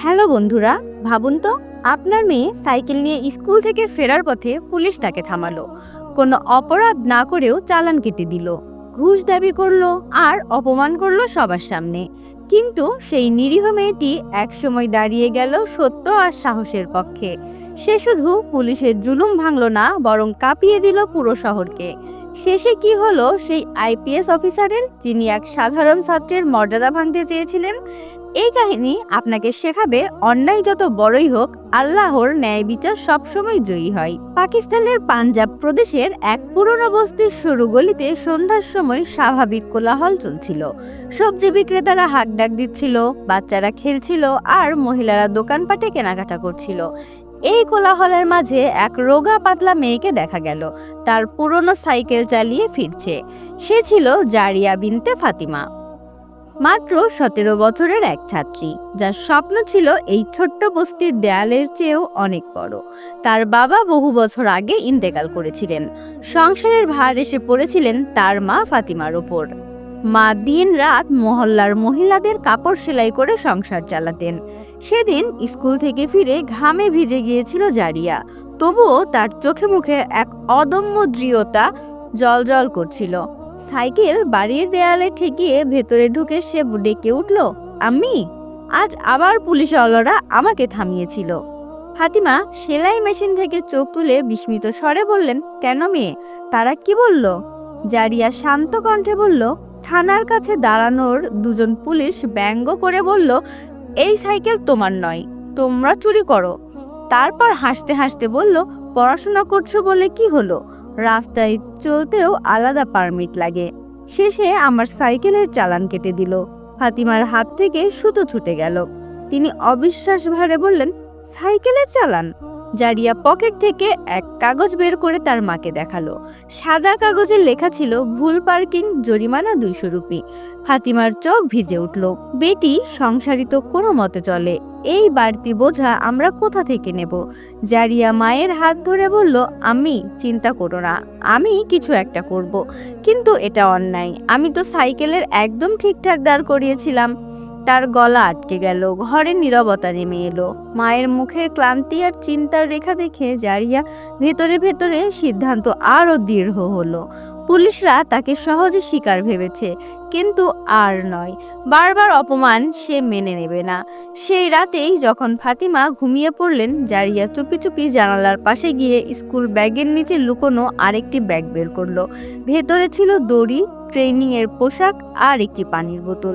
Hello বন্ধুরা, ভাবুন তো আপনার মেয়ে সাইকেল নিয়ে স্কুল থেকে ফেরার পথে পুলিশ তাকে থামালো। কোনো অপরাধ না করেও চালান কেটে দিল, ঘুষ দাবি করলো আর অপমান করলো সবার সামনে। কিন্তু সেই নিরীহ মেয়েটি একসময় দাঁড়িয়ে গেল সত্য আর সাহসের পক্ষে। সে শুধু পুলিশের জুলুম ভাঙলো না, বরং কাঁপিয়ে দিল পুরো শহরকে। শেষে কি হলো সেই আইপিএস অফিসারের, যিনি এক সাধারণ ছাত্রের মর্যাদা ভাঙতে চেয়েছিলেন? এই কাহিনী আপনাকে শেখাবে অন্যায় যত বড়ই হোক, আল্লাহর ন্যায় বিচার সবসময় জয়ী হয়। পাকিস্তানের পাঞ্জাব প্রদেশের এক পুরনো বস্তির সরু গলিতে সন্ধ্যার সময় স্বাভাবিক কোলাহল চলছিল। সবজি বিক্রেতারা হাঁক ডাক দিচ্ছিল, বাচ্চারা খেলছিল আর মহিলারা দোকানপাটে কেনাকাটা করছিল। এই কোলাহলের মাঝে এক রোগা পাতলা মেয়েকে দেখা গেল, তার পুরনো সাইকেল চালিয়ে ফিরছে। সে ছিল জারিয়া বিনতে ফাতিমা, মাত্র 17 বছরের এক ছাত্রী, যার স্বপ্ন ছিল এই ছোট্ট বস্তির দেয়ালের চেয়েও অনেক বড়। তার বাবা বহু বছর আগে ইন্তেকাল করেছিলেন। সংসারের ভার এসে পড়েছিলেন তার মা ফাতিমার ওপর। মা দিন রাত মহল্লার মহিলাদের কাপড় সেলাই করে সংসার চালাতেন। সেদিন স্কুল থেকে ফিরে ঘামে ভিজে গিয়েছিল জারিয়া, তবুও তার চোখে মুখে এক অদম্য দৃঢ়তা জ্বলজ্বল করছিল। সাইকেল বাড়ির দেয়ালে ঠেকিয়ে ভেতরে ঢুকে সে ডেকে উঠল, আম্মি, আজ আবার পুলিশওয়ালারা আমাকে থামিয়েছিল। ফাতিমা সেলাই মেশিন থেকে চোখ তুলে বিস্মিত স্বরে বললেন, কেন মেয়ে, তারা কি বলল? জারিয়া শান্ত কণ্ঠে বলল, থানার কাছে দাঁড়ানোর দুজন পুলিশ ব্যঙ্গ করে বলল, এই সাইকেল তোমার নয়, তোমরা চুরি করো। তারপর হাসতে হাসতে বলল, পড়াশোনা করছো বলে কি হলো, রাস্তায় চলতেও আলাদা পারমিট লাগে। শেষে আমার সাইকেলের চালান কেটে দিল। ফাতিমার হাত থেকে সুতো ছুটে গেল। তিনি অবিশ্বাস ভরে বললেন, সাইকেলের চালান? জারিয়া পকেট থেকে এক কাগজ বের করে তার মাকে দেখালো। সাদা কাগজে লেখা ছিল, ভুল পার্কিং, জরিমানা 200 রুপি। ফাতিমার চোখ ভিজে উঠল। বেটি, সংসারই তো কোনো মতে চলে, এই বাড়তি বোঝা আমরা কোথা থেকে নেব? জারিয়া মায়ের হাত ধরে বলল, আমি চিন্তা করো না, আমি কিছু একটা করব। কিন্তু এটা অন্যায়, আমি তো সাইকেলের একদম ঠিকঠাক দাঁড় করিয়েছিলাম। তার গলা আটকে গেল, ঘরে নীরবতা নেমে এলো। মায়ের মুখের ক্লান্তি আর চিন্তার রেখা দেখে জারিয়া ভেতরে ভেতরে সিদ্ধান্ত আরো দৃঢ় হলো। পুলিশরা তাকে সহজে শিকার ভেবেছে, কিন্তু আর নয়। বারবার অপমান সে মেনে নেবে না। সেই রাতেই যখন ফাতিমা ঘুমিয়ে পড়লেন, জারিয়া চুপি চুপি জানালার পাশে গিয়ে স্কুল ব্যাগের নিচে লুকোনো আরেকটি ব্যাগ বের করলো। ভেতরে ছিল দড়ি, ট্রেনিং এর পোশাক আর একটি পানির বোতল।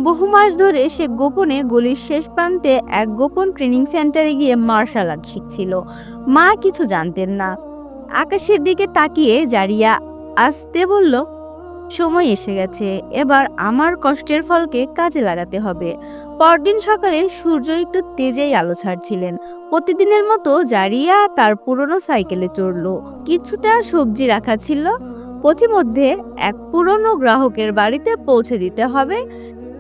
বহু মাস ধরে সে গোপনে গলির শেষ প্রান্তে এক গোপন ট্রেনিং সেন্টারে গিয়ে মার্শাল আর্ট শিখছিল। মা কিছু জানতেন না। আকাশের দিকে তাকিয়ে জারিয়া আস্তে বলল, সময় এসে গেছে, এবার আমার কষ্টের ফলকে কাজে লাগাতে হবে। পরদিন সকালে সূর্য একটু তেজেই আলো ছাড়ছিলেন। প্রতিদিনের মতো জারিয়া তার পুরনো সাইকেলে চড়ল। কিছুটা সবজি রাখা ছিল, পথিমধ্যে এক পুরনো গ্রাহকের বাড়িতে পৌঁছে দিতে হবে।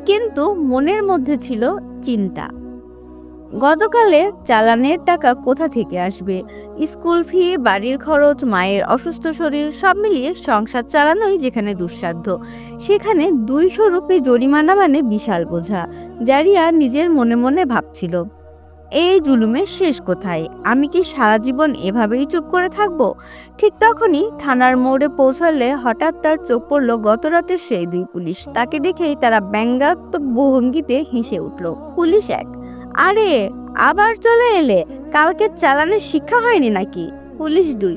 কিন্তু মনের মধ্যে ছিল চিন্তা, গতকালে চালানের টাকা কোথা থেকে আসবে? স্কুল ফি, বাড়ির খরচ, মায়ের অসুস্থ শরীর, সব মিলিয়ে সংসার চালানোই যেখানে দুঃসাধ্য, সেখানে 200 রুপি জরিমানা মানে বিশাল বোঝা। জারিয়া নিজের মনে মনে ভাবছিল, এই জুলুমের শেষ কোথায়? আমি কি সারা জীবন এভাবেই চুপ করে থাকবো? ঠিক তখনই থানার মোড়ে পৌঁছালে হঠাৎ তার চোখ পড়ল গতরাতের সেই 2 পুলিশ। তাকে দেখেই তারা ব্যঙ্গাত্মক ভঙ্গিতে হেসে উঠল। পুলিশ 1, আরে আবার চলে এলে, কালকে চালানের শিক্ষা হয়নি নাকি? পুলিশ 2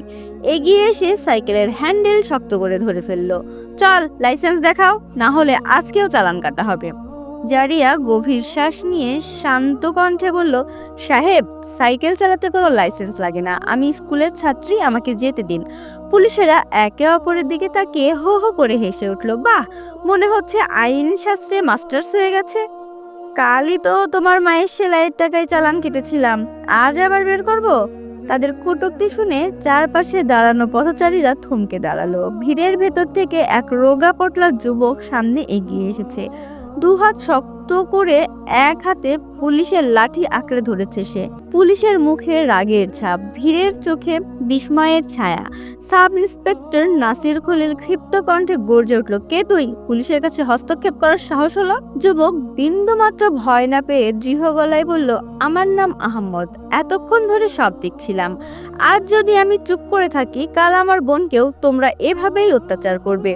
এগিয়ে এসে সাইকেলের হ্যান্ডেল শক্ত করে ধরে ফেললো। চল, লাইসেন্স দেখাও, না হলে আজকেও চালান কাটা হবে। জারিয়া গভীর শ্বাস নিয়ে শান্ত কণ্ঠে বলল, সাহেব, সাইকেল চালাতে কোনো লাইসেন্স লাগে না, আমি স্কুলের ছাত্রী, আমাকে যেতে দিন। পুলিশেরা একে অপরের দিকে তাকিয়ে হো হো করে হেসে উঠল। বাহ, মনে হচ্ছে আইন শাস্ত্রে মাস্টার্স হয়ে গেছে। কালই তো তোমার মায়ের সেলাইয়ের টাকায় চালান কেটেছিলাম, আজ আবার বের করব? তাদের কটূক্তি শুনে চারপাশে দাঁড়ানো পথচারীরা থমকে দাঁড়ালো। ভিড়ের ভেতর থেকে এক রোগা পটলা যুবক সামনে এগিয়ে এসেছে। 2 হাত শক্ত দ্রুত করে এক হাতে পুলিশের লাঠি আঁকড়ে ধরেছে সে। পুলিশের মুখে রাগের ছাপ, ভিড়ের চোখে বিস্ময়ের ছায়া। সাব ইন্সপেক্টর নাসির খলিল ক্ষিপ্ত কণ্ঠে গর্জে উঠল, কে তুই? পুলিশের কাছে হস্তক্ষেপ করার সাহস হলো? যুবক বিন্দুমাত্র ভয় না পেয়ে দৃঢ় গলায় বলল, আমার নাম আহম্মদ, এতক্ষণ ধরে সব দেখছিলাম। আজ যদি আমি চুপ করে থাকি, কাল আমার বোনকেও তোমরা এভাবেই অত্যাচার করবে।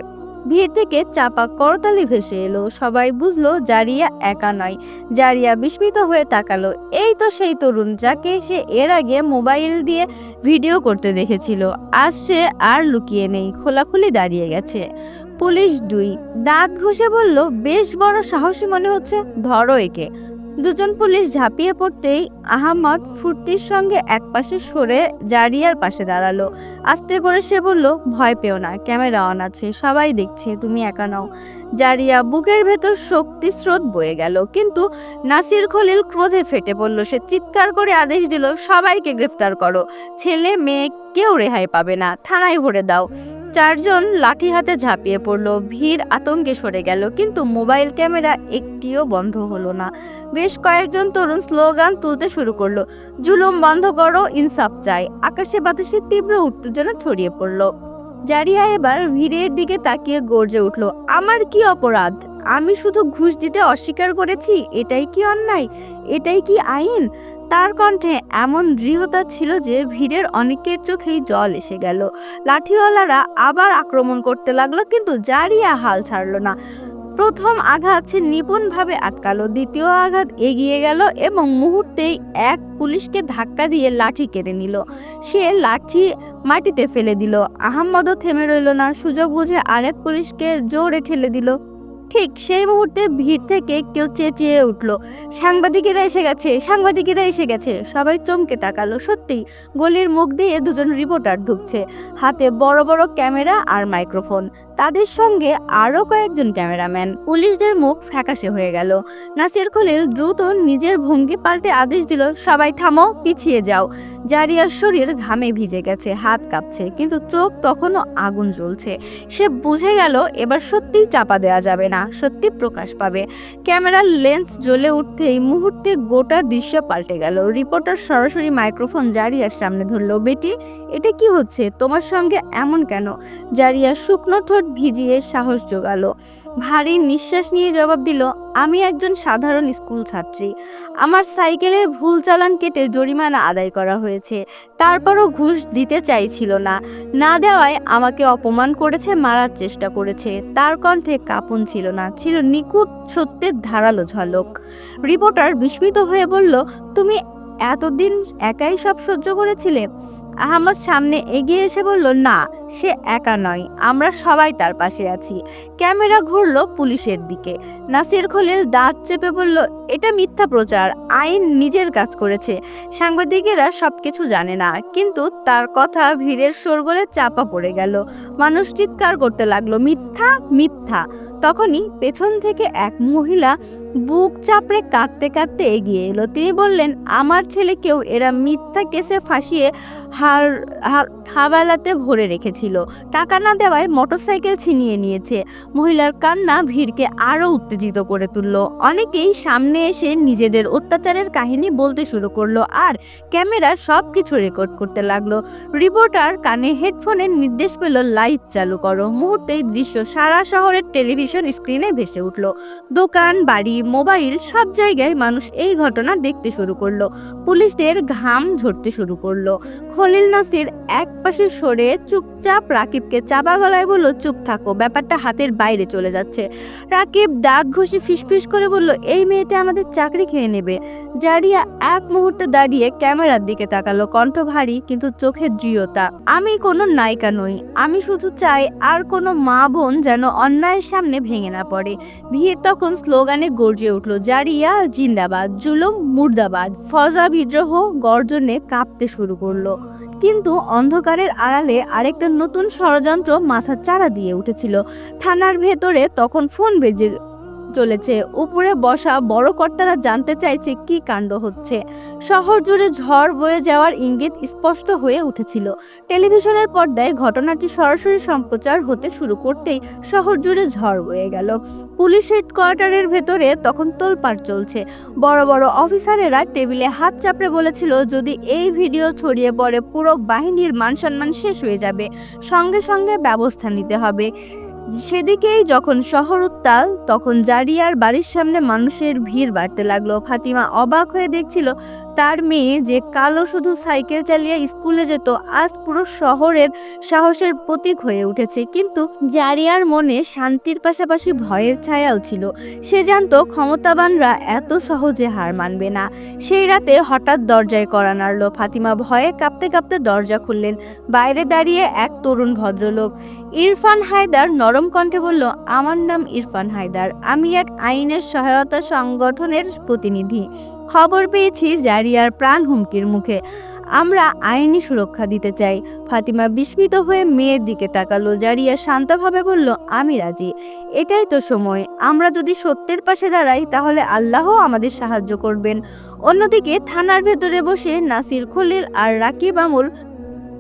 ভিড় থেকে চাপা করতালি ভেসে এলো। সবাই বুঝলো জারিয়া একা নয়। জারিয়া বিস্মিত হয়ে তাকালো, এই তো সেই তরুণ যাকে সে এর আগে মোবাইল দিয়ে ভিডিও করতে দেখেছিল। আজ সে আর লুকিয়ে নেই, খোলাখুলি দাঁড়িয়ে গেছে। পুলিশ 2 দাঁত ঘষে বলল, বেশ বড় সাহসী মনে হচ্ছে, ধরো একে। দুজন পুলিশ ঝাঁপিয়ে পড়তেই আহমদ ফুর্তির সঙ্গে একপাশে সরে জারিয়ার পাশে দাঁড়ালো। আস্তে করে সে বলল, ভয় পেও না, ক্যামেরা অন আছে, সবাই দেখছে, তুমি একা নও। জারিয়া বুকের ভেতর শক্তি স্রোত বয়ে গেল, কিন্তু নাসির খলিল ক্রোধে ফেটে পড়ল। সে চিৎকার করে আদেশ দিল, সবাইকে গ্রেফতার করো, ছেলে মেয়ে কেউ রেহাই পাবে না, থানায় ভরে দাও। 4 জন লাঠি হাতে ঝাঁপিয়ে পড়ল। ভিড় আতঙ্কে সরে গেল, কিন্তু মোবাইল ক্যামেরা একটিও বন্ধ হলো না। বেশ কয়েকজন তরুণ স্লোগান তুলতে শুরু করলো, জুলুম বন্ধ করো, ইনসাফ চাই। আকাশে বাতাসে তীব্র উত্তেজনা ছড়িয়ে পড়ল। জারিয়া এবার ভিড়ের দিকে তাকিয়ে গর্জে উঠল, আমার কি অপরাধ? আমি শুধু ঘুষ দিতে অস্বীকার করেছি, এটাই কি অন্যায়? এটাই কি আইন? তার কণ্ঠে এমন দৃঢ়তা ছিল যে ভিড়ের অনেকের চোখেই জল এসে গেল। লাঠিওয়ালারা আবার আক্রমণ করতে লাগলো, কিন্তু জারিয়া হাল ছাড়ল না। প্রথম আঘাত সে নিপুণভাবে আটকালো, দ্বিতীয় আঘাত এগিয়ে গেল এবং মুহূর্তেই এক পুলিশকে ধাক্কা দিয়ে লাঠি কেড়ে নিল। সে লাঠি মাটিতে ফেলে দিল। আহম্মদও থেমে রইল না, সুযোগ বুঝে আরেক পুলিশকে জোরে ঠেলে দিল। ঠিক সেই মুহূর্তে ভিড় থেকে কেউ চেঁচিয়ে উঠল, সাংবাদিকেরা এসে গেছে, সাংবাদিকেরা এসে গেছে। সবাই চমকে তাকালো। সত্যি গলির মুখ দিয়ে 2 জন রিপোর্টার ঢুকছে, হাতে বড় বড় ক্যামেরা আর মাইক্রোফোন। তাদের সঙ্গে আরো কয়েকজন ক্যামেরাম্যান। পুলিশদের মুখ ফ্যাকাশে হয়ে গেল। নাসির খলিল দ্রুত নিজের ভঙ্গি পাল্টে আদেশ দিল, সবাই থামো, পিছিয়ে যাও। জারিয়ার শরীর ঘামে ভিজে গেছে, হাত কাঁপছে, কিন্তু চোখ তখনও আগুন জ্বলছে। সে বুঝে গেল এবার সত্যিই চাপা দেওয়া যাবে না, সত্যি প্রকাশ পাবে। ক্যামেরার লেন্স জ্বলে উঠতেই মুহূর্তে গোটা দৃশ্য পাল্টে গেল। রিপোর্টার সরাসরি মাইক্রোফোন জারিয়ার সামনে ধরলো, বেটি, এটা কি হচ্ছে? তোমার সঙ্গে এমন কেন? জারিয়া শুকনো ঠোঁট ভিজিয়ে সাহস জোগালো। ভারী নিঃশ্বাস নিয়ে জবাব দিল, আমি একজন সাধারণ স্কুল ছাত্রী। আমার সাইকেলের ভুল চালান কেটে জরিমানা আদায় করা হয়েছে। তারপরও ঘুষ দিতে চাইছিল না, না দেওয়ায় আমাকে অপমান করেছে, মারার চেষ্টা করেছে। তার কণ্ঠে কাঁপন ছিল না, ছিল নিখুঁত সত্যের ধারালো ঝলক। রিপোর্টার বিস্মিত হয়ে বলল, তুমি এতদিন একাই সব সহ্য করেছিলে? আহমদ সামনে এগিয়ে এসে বলল, না, সে একা নয়, আমরা সবাই তার পাশে আছি। ক্যামেরা ঘুরলো পুলিশের দিকে। নাসির খলিল দাঁত চেপে বলল, এটা মিথ্যা প্রচার, আইন নিজের কাজ করেছে। সাংবাদিকেরা সবকিছু জানে না। কিন্তু তার কথা ভিড়ের শোরগোলে চাপা পড়ে গেল। মানুষ চিৎকার করতে লাগলো, মিথ্যা, মিথ্যা। তখনই পেছন থেকে এক মহিলা বুক চাপড়ে কাঁদতে কাঁদতে এগিয়ে এলো। তিনি বললেন, আমার ছেলেকেও এরা মিথ্যা কেসে ফাঁসিয়ে হাবালাতে ভরে রেখেছিল। টাকা না দেওয়ায় মোটরসাইকেল ছিনিয়ে নিয়েছে। মহিলার কান্না ভিড়কে আরো উত্তেজিত করে তুলল। অনেকেই সামনে এসে নিজেদের অত্যাচারের কাহিনী বলতে শুরু করলো, আর ক্যামেরা সবকিছু রেকর্ড করতে লাগলো। রিপোর্টার কানে হেডফোনের নির্দেশ পেল, লাইভ চালু করো। মুহূর্তেই দৃশ্য সারা শহরের টেলিভিশন স্ক্রিনে ভেসে উঠল। দোকান, বাড়ি, মোবাইল, সব জায়গায় মানুষ এই ঘটনা দেখতে শুরু করলো। পুলিশদের ঘাম ঝরতে শুরু করলো। খলিল নাসির এক পাশে সরে চুপচাপ রাকিবকে চাপা গলায় বলল, চুপ থাকো, ব্যাপারটা হাতের বাইরে চলে যাচ্ছে। রাকিব দাঁত ঘষে ফিসফিস করে বলল, এই মেয়েটা আমাদের চাকরি খেয়ে নেবে। জারিয়া এক মুহূর্তে দাঁড়িয়ে ক্যামেরার দিকে তাকালো, কণ্ঠ ভারী কিন্তু চোখে দৃঢ়তা। আমি কোনো নায়িকা নই, আমি শুধু চাই আর কোনো মা বোন যেন অন্যায়ের সামনে ভেঙে না পড়ে। ভিড় তখন স্লোগানে গর্জে উঠল, জারিয়া জিন্দাবাদ, জুলুম মুর্দাবাদ। ফজা বিদ্রোহ গর্জনে কাঁপতে শুরু করলো। কিন্তু অন্ধকারের আড়ালে আরেকটা নতুন ষড়যন্ত্র মাথার চাড়া দিয়ে উঠেছিল। থানার ভেতরে তখন ফোন চলেছে। উপরে বসা বড় কর্তারা জানতে চাইছে কি কাণ্ড হচ্ছে। শহর জুড়ে ঝড় বয়ে যাওয়ার ইঙ্গিত স্পষ্ট হয়ে উঠেছিল। টেলিভিশনের পর্দায় ঘটনাটি সরাসরি সম্প্রচার হতে শুরু করতেই শহর জুড়ে ঝড় বয়ে গেল। পুলিশ হেডকোয়ার্টারের ভেতরে তখন তোলপাড় চলছে। বড় বড় অফিসারেরা টেবিলে হাত চাপড়ে বলেছিল, যদি এই ভিডিও ছড়িয়ে পড়ে পুরো বাহিনীর মান সম্মান শেষ হয়ে যাবে, সঙ্গে সঙ্গে ব্যবস্থা নিতে হবে। সেদিকেই যখন শহর উত্তাল, তখন জারিয়ার বাড়ির সামনে মানুষের ভিড় বাড়তে লাগলো। ফাতিমা অবাক হয়ে দেখছিল তার মেয়ে যে কালো শুধু সাইকেল চালিয়ে স্কুলে যেত, আজ পুরো শহরের সাহসের প্রতীক হয়ে উঠেছে। কিন্তু জারিয়ার মনে শান্তির পাশাপাশি ভয়ের ছায়াও ছিল। সে জানতো ক্ষমতাবানরা এত সহজে হার মানবে না। সেই রাতে হঠাৎ দরজায় কড়া নাড়ল। ফাতিমা ভয়ে কাঁপতে কাঁপতে দরজা খুললেন। বাইরে দাঁড়িয়ে এক তরুণ ভদ্রলোক। ইরফান হায়দার নরম কণ্ঠে বলল, আমার নাম ইরফান হায়দার, আমি এক আইনের সহায়তা সংগঠনের প্রতিনিধি। খবর পেয়েছি জারিয়ার প্রাণ হুমকির মুখে, আমরা আইনি সুরক্ষা দিতে চাই। ফাতিমা বিস্মিত হয়ে মেয়ের দিকে তাকালো। জারিয়া শান্তভাবে বলল, আমি রাজি। এটাই তো সময়, আমরা যদি সত্যের পাশে দাঁড়াই তাহলে আল্লাহ আমাদের সাহায্য করবেন। অন্যদিকে থানার ভেতরে বসে নাসির খলিল আর রাকিব আমল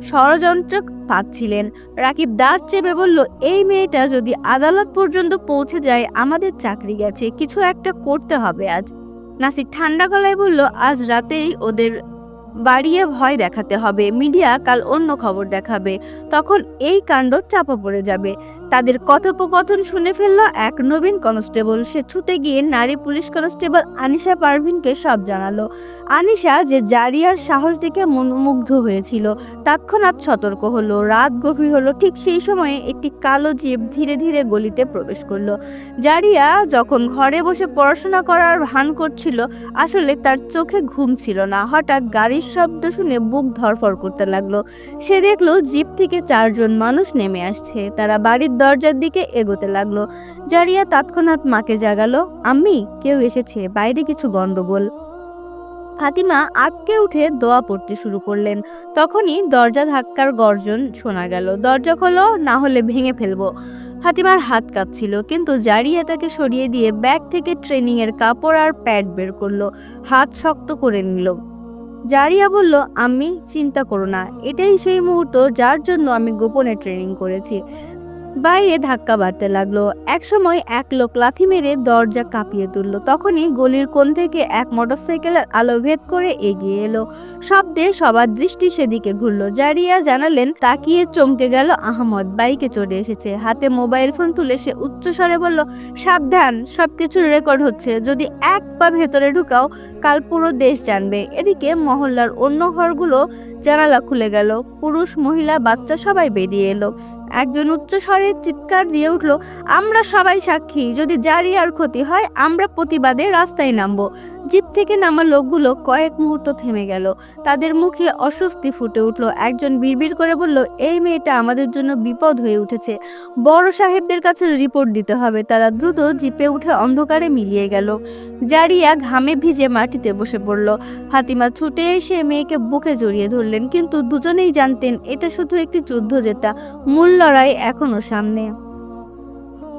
ষড়যন্ত্র পাচ্ছিলেন। রাকিব দাঁত চেপে বলল, এই মেয়েটা যদি আদালত পর্যন্ত পৌঁছে যায় আমাদের চাকরি গেছে, কিছু একটা করতে হবে আজ। নাসির ঠান্ডা গলায় বলল, আজ রাতেই ওদের বাড়িয়ে ভয় দেখাতে হবে, মিডিয়া কাল অন্য খবর দেখাবে, তখন এই কাণ্ড চাপা পড়ে যাবে। তাদের কথোপকথন শুনে ফেলল এক নবীন কনস্টেবল। সে ছুটে গিয়ে নারী পুলিশ কনস্টেবল আনিশা পারভিনকে সব জানালো। আনিশা, যে জারিয়ার সাহস দেখে মুগ্ধ হয়েছিল, তৎক্ষণাৎ সতর্ক হলো। রাত গভীর হলো। ঠিক সেই সময়ে একটি কালো জিপ ধীরে ধীরে গলিতে প্রবেশ করলো। জারিয়া যখন ঘরে বসে পড়াশোনা করার ভান করছিল, আসলে তার চোখে ঘুম ছিল না। হঠাৎ গাড়ির শব্দ শুনে বুক ধড়ফড় করতে লাগলো। সে দেখলো জিপ থেকে 4 জন মানুষ নেমে আসছে। তারা বাড়ির দরজার দিকে এগোতে লাগলো। জারিয়া তৎক্ষণাৎ মাকে জাগালো, আম্মি, কেউ এসেছে, বাইরে কিছু গন্ডগোল। ফাতিমা আটকে উঠে দোয়া পড়তে শুরু করলেন। তখনই দরজা ধাক্কার গর্জন শোনা গেল। দরজা খোলো, না হলে ভেঙে ফেলবো। ফাতিমার হাত কাঁপছিল, কিন্তু জারিয়া তাকে সরিয়ে দিয়ে ব্যাগ থেকে ট্রেনিং এর কাপড় আর প্যাড বের করলো। হাত শক্ত করে নিল। জারিয়া বলল, আমি চিন্তা করো না, এটাই সেই মুহূর্ত যার জন্য আমি গোপনে ট্রেনিং করেছি। বাইরে ধাক্কা বাড়তে লাগলো। একসময় এক লোক লাথি মেরে দরজা কাঁপিয়ে তুলল। তখনই গলির কোণ থেকে এক মোটরসাইকেলের আলো ভেদ করে এগিয়ে এলো। শব্দে সবার দৃষ্টি সেদিকে ঘুরলো। জারিয়া জানালেন, তাকিয়ে চমকে গেল আহমদ বাইকে চড়ে এসেছে। হাতে মোবাইল ফোন তুলে সে উচ্চস্বরে বলল, সাবধান, সবকিছু রেকর্ড হচ্ছে, যদি এক পা ভেতরে ঢুকাও কাল পুরো দেশ জানবে। এদিকে মহল্লার অন্য ঘরগুলো জানালা খুলে গেল। পুরুষ, মহিলা, বাচ্চা সবাই বেরিয়ে এলো। একজন উচ্চস্বরে চিৎকার দিয়ে উঠল, আমরা সবাই সাক্ষী, যদি জারিয়ার ক্ষতি হয় আমরা প্রতিবাদে রাস্তায় নামবো। জিপ থেকে নামা লোকগুলো কয়েক মুহূর্ত থেমে গেল। তাদের মুখে অস্বস্তি ফুটে উঠল। একজন বিড়বিড় করে বলল, এই মেয়েটা আমাদের জন্য বিপদ হয়ে উঠেছে, বড় সাহেবদের কাছে রিপোর্ট দিতে হবে। তারা দ্রুত জিপে উঠে অন্ধকারে মিলিয়ে গেল। জারিয়া ঘামে ভিজে মাটিতে বসে পড়ল। ফাতিমা ছুটে এসে মেয়েকে বুকে জড়িয়ে ধরলেন, কিন্তু দুজনেই জানতেন এটা শুধু একটি যুদ্ধ জেতা, মূল লড়াই এখনো সামনে।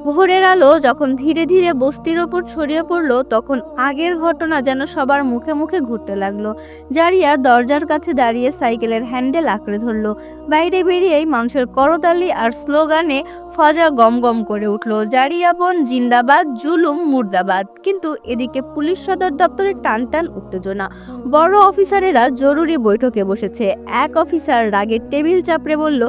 ভোরের আলো যখন ধীরে ধীরে বস্তির ওপর ছড়িয়ে পড়লো, তখন আগের ঘটনা যেন সবার মুখে মুখে ঘুরতে লাগলো। জারিয়া দরজার কাছে দাঁড়িয়ে সাইকেলের হ্যান্ডেল আঁকড়ে ধরলো। বাইরে বেরিয়েই মানুষের করতালি আর স্লোগানে ফজা গম গম করে উঠলো, জারিয়া বোন জিন্দাবাদ, জুলুম মুর্দাবাদ। কিন্তু এদিকে পুলিশ সদর দপ্তরে টান টান উত্তেজনা। বড় অফিসারেরা জরুরি বৈঠকে বসেছে। এক অফিসার রাগে টেবিল চাপড়ে বলল,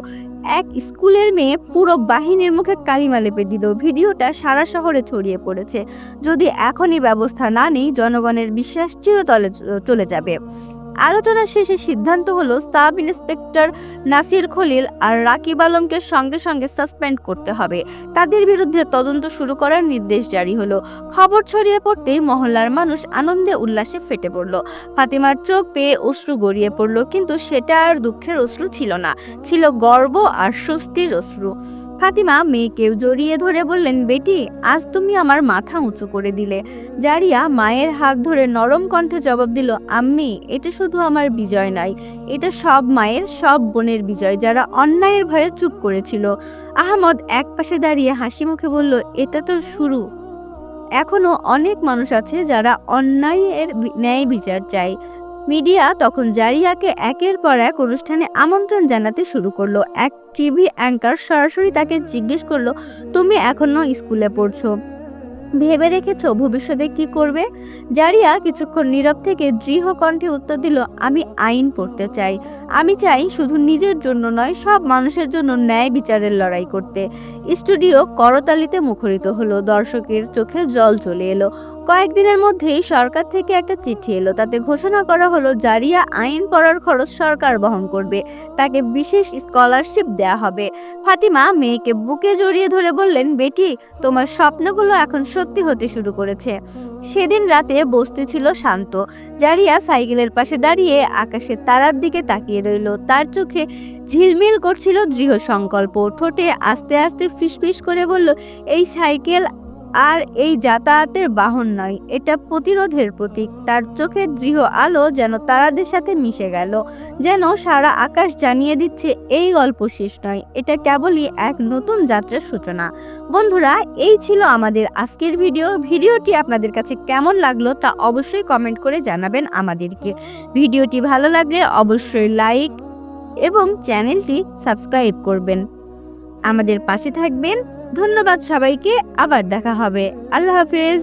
এক স্কুলের মেয়ে পুরো বাহিনীর মুখে কালিমা লেপে দিল। ভিডিওটা সারা শহরে ছড়িয়ে পড়েছে। যদি এখনই ব্যবস্থা না নিই, জনগণের বিশ্বাস চিরতরে চলে যাবে। আলোচনা শেষে সিদ্ধান্ত হলো সাব ইন্সপেক্টর নাসির খলিল আর রাকিব আলমকে সঙ্গে সঙ্গে সাসপেন্ড করতে হবে। তাদের বিরুদ্ধে তদন্ত শুরু করার নির্দেশ জারি হলো। খবর ছড়িয়ে পড়তেই মহল্লার মানুষ আনন্দে উল্লাসে ফেটে পড়ল। ফাতিমার চোখ পেয়ে অশ্রু গড়িয়ে পড়ল, কিন্তু সেটা আর দুঃখের অশ্রু ছিল না, ছিল গর্ব আর স্বস্তির অশ্রু। ফাতিমা মেয়েকে জড়িয়ে ধরে বললেন, বেটি, আজ তুমি আমার মাথা উঁচু করে দিলে। জারিয়া মায়ের হাত ধরে নরম কণ্ঠে জবাব দিল, আম্মি, এটা শুধু আমার বিজয় নয়, এটা সব মায়ের, সব বোনের বিজয়, যারা অন্যায়ের ভয়ে চুপ করেছিল। আহমদ এক পাশে দাঁড়িয়ে হাসি মুখে বলল, এটা তো শুরু। এখনো অনেক মানুষ আছে যারা অন্যায়ের ন্যায় বিচার চায়। মিডিয়া তখন জারিয়াকে একের পর এক অনুষ্ঠানে আমন্ত্রণ জানাতে শুরু করলো। এক টিভি অ্যাঙ্কার সরাসরি তাকে জিজ্ঞেস করলো, তুমি এখনো স্কুলে পড়ছো, ভেবে রেখেছো ভবিষ্যতে কি করবে? জারিয়া কিছুক্ষণ নীরব থেকে দৃঢ় কণ্ঠে উত্তর দিল, আমি আইন পড়তে চাই। আমি চাই শুধু নিজের জন্য নয়, সব মানুষের জন্য ন্যায় বিচারের লড়াই করতে। স্টুডিও করতালিতে মুখরিত হলো, দর্শকের চোখে জল চলে এলো। কয়েকদিনের মধ্যেই সরকার থেকে একটা চিঠি এলো, তাতে ঘোষণা করা হলো জারিয়া আইন পড়ার খরচ সরকার বহন করবে, তাকে বিশেষ স্কলারশিপ দেয়া হবে। ফাতিমা মেয়েকে বুকে জড়িয়ে ধরে বললেন, বেটি, তোমার স্বপ্নগুলো এখন সত্যি হতে শুরু করেছে। সেদিন রাতে বসতে ছিল শান্ত। জারিয়া সাইকেলের পাশে দাঁড়িয়ে আকাশের তারার দিকে তাকিয়ে রইল। তার চোখে ঝিলমিল করছিল দৃঢ় সংকল্প। ঠোঁটে আস্তে আস্তে ফিসফিস করে বলল, এই সাইকেল আর এই যাতায়াতের বাহন নয়, এটা প্রতিরোধের প্রতীক। তার চোখের দৃঢ় আলো যেন তারাদের সাথে মিশে গেল, যেন সারা আকাশ জানিয়ে দিচ্ছে এই গল্প শেষ নয়, এটা কেবলই এক নতুন যাত্রার সূচনা। বন্ধুরা, এই ছিল আমাদের আজকের ভিডিওটি আপনাদের কাছে কেমন লাগলো তা অবশ্যই কমেন্ট করে জানাবেন আমাদেরকে। ভিডিওটি ভালো লাগলে অবশ্যই লাইক এবং চ্যানেলটি সাবস্ক্রাইব করবেন, আমাদের পাশে থাকবেন। ধন্যবাদ সবাইকে, আবার দেখা হবে। আল্লাহ হাফেজ।